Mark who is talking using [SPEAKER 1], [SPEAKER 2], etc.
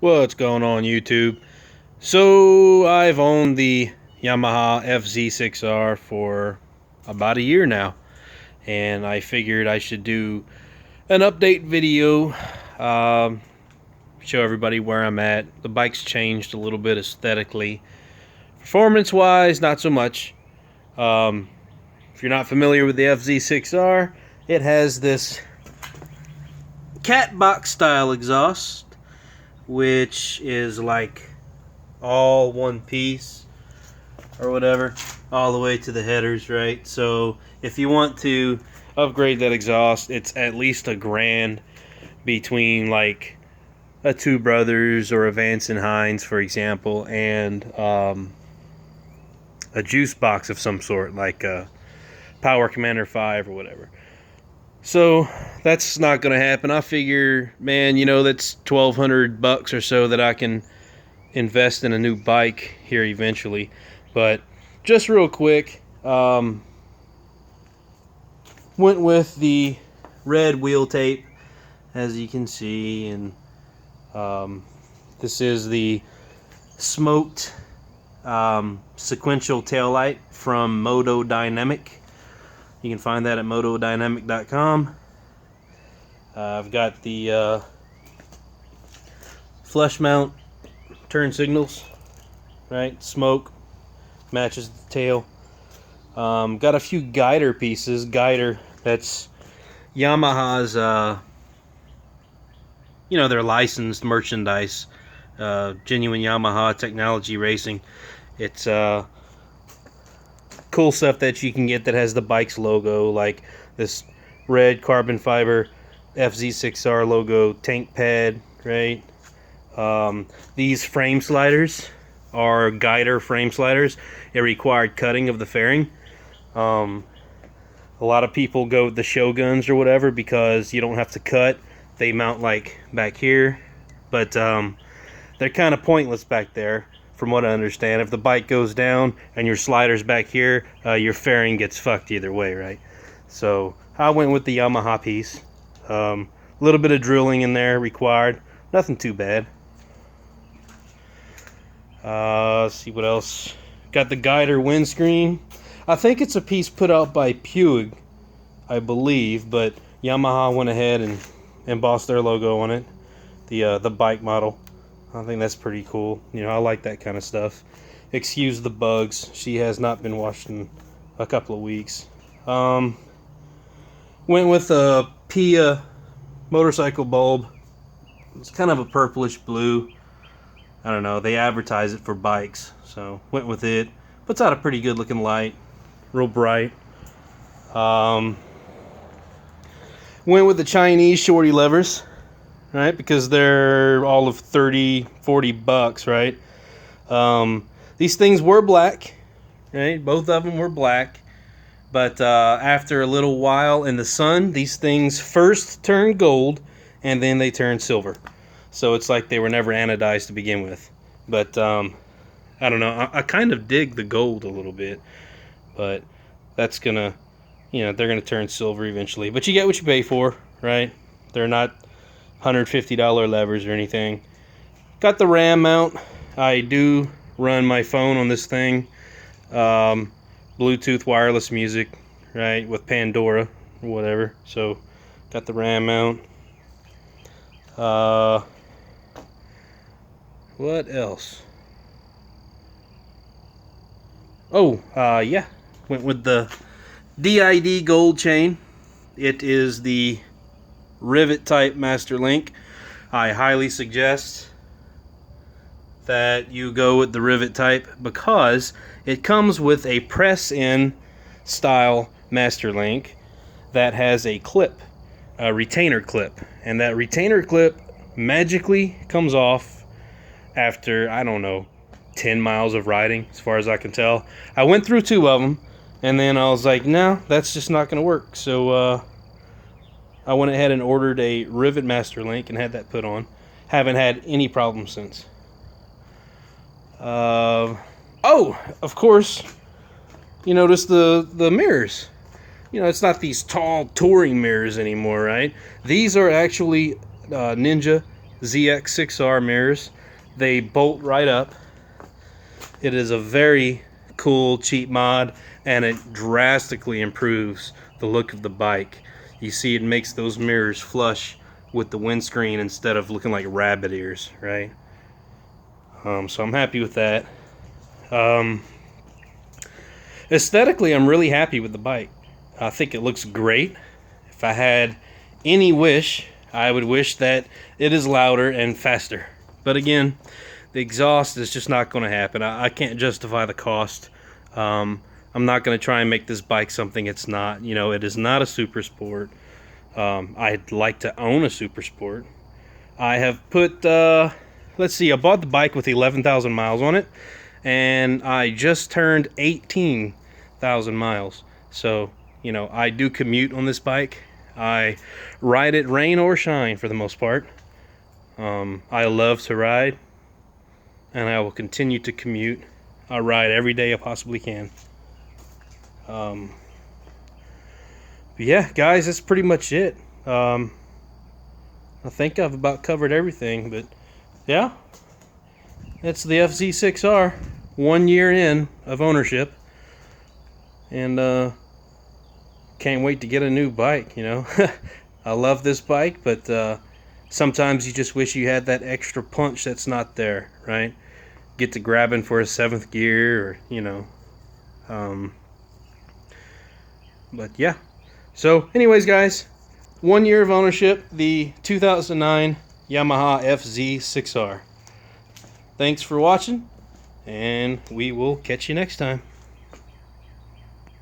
[SPEAKER 1] What's going on, YouTube? So I've owned the Yamaha FZ6R for about a year now, and I figured I should do an update video, show everybody where I'm at. The bike's changed a little bit aesthetically. Performance wise, not so much. If you're not familiar with the FZ6R, it has this cat box style exhaust, which is like all one piece or whatever, all the way to the headers, right? So if you want to upgrade that exhaust, it's at least $1,000 between like a Two Brothers or a Vance and Hines, for example, and a juice box of some sort, like a Power Commander 5 or whatever. So that's not going to happen. I figure, man, that's $1,200 or so that I can invest in a new bike here eventually. But just real quick, went with the red wheel tape, as you can see, and this is the smoked sequential taillight from Moto Dynamic. You can find that at motodynamic.com. I've got the flush mount turn signals, right? Smoke matches the tail. Got a few guider pieces. Guider, that's Yamaha's, their licensed merchandise. Genuine Yamaha technology racing. It's cool stuff that you can get that has the bike's logo, like this red carbon fiber FZ6R logo tank pad, right? These frame sliders are guider frame sliders. It required cutting of the fairing. A lot of people go with the Shoguns or whatever because you don't have to cut. They mount like back here, but they're kind of pointless back there, from what I understand. If the bike goes down and your slider's back here, your fairing gets fucked either way, right? So I went with the Yamaha piece. A little bit of drilling in there required. Nothing too bad. Let's see what else. Got the guider windscreen. I think it's a piece put out by Puig, I believe, but Yamaha went ahead and embossed their logo on it. The bike model. I think that's pretty cool. I like that kind of stuff. Excuse the bugs. She has not been washed in a couple of weeks. Went with a Pia motorcycle bulb. It's kind of a purplish blue. I don't know. They advertise it for bikes, so went with it. Puts out a pretty good looking light. Real bright. Went with the Chinese shorty levers. Right, because they're all of $30-40, right? These things were black, right? Both of them were black, but after a little while in the sun, these things first turn gold and then they turn silver. So it's like they were never anodized to begin with. But I don't know. I kind of dig the gold a little bit, but that's gonna, they're gonna turn silver eventually. But you get what you pay for, right? They're not $150 levers or anything. Got the RAM mount. I do run my phone on this thing. Bluetooth wireless music, right, with Pandora or whatever. So got the RAM mount. What else? Yeah. Went with the DID gold chain. It is the rivet type master link. I highly suggest that you go with the rivet type because it comes with a press in style master link that has a clip, a retainer clip, and that retainer clip magically comes off after, I don't know, 10 miles of riding, as far as I can tell. I went through 2 of them and then I was like, no, that's just not gonna work. So I went ahead and ordered a rivet master link and had that put on. Haven't had any problems since. Of course, you notice the mirrors. It's not these tall touring mirrors anymore, right? These are actually Ninja FZ6R mirrors. They bolt right up. It is a very cool, cheap mod, and it drastically improves the look of the bike. You see, it makes those mirrors flush with the windscreen instead of looking like rabbit ears, right? So I'm happy with that. Aesthetically, I'm really happy with the bike. I think it looks great. If I had any wish, I would wish that it is louder and faster. But again, the exhaust is just not going to happen. I can't justify the cost. I'm not going to try and make this bike something it's not. You know, it is not a super sport. I'd like to own a super sport. I have put, let's see, I bought the bike with 11,000 miles on it, and I just turned 18,000 miles. So, you know, I do commute on this bike. I ride it rain or shine for the most part. I love to ride, and I will continue to commute. I ride every day I possibly can. But yeah, guys, that's pretty much it. I think I've about covered everything, but yeah, that's the FZ6R, 1 year in of ownership, and can't wait to get a new bike, you know. I love this bike, but sometimes you just wish you had that extra punch that's not there, right? Get to grabbing for a 7th gear, or, you know. But yeah. So anyways, guys, 1 year of ownership, the 2009 Yamaha FZ6R. Thanks for watching, and we will catch you next time.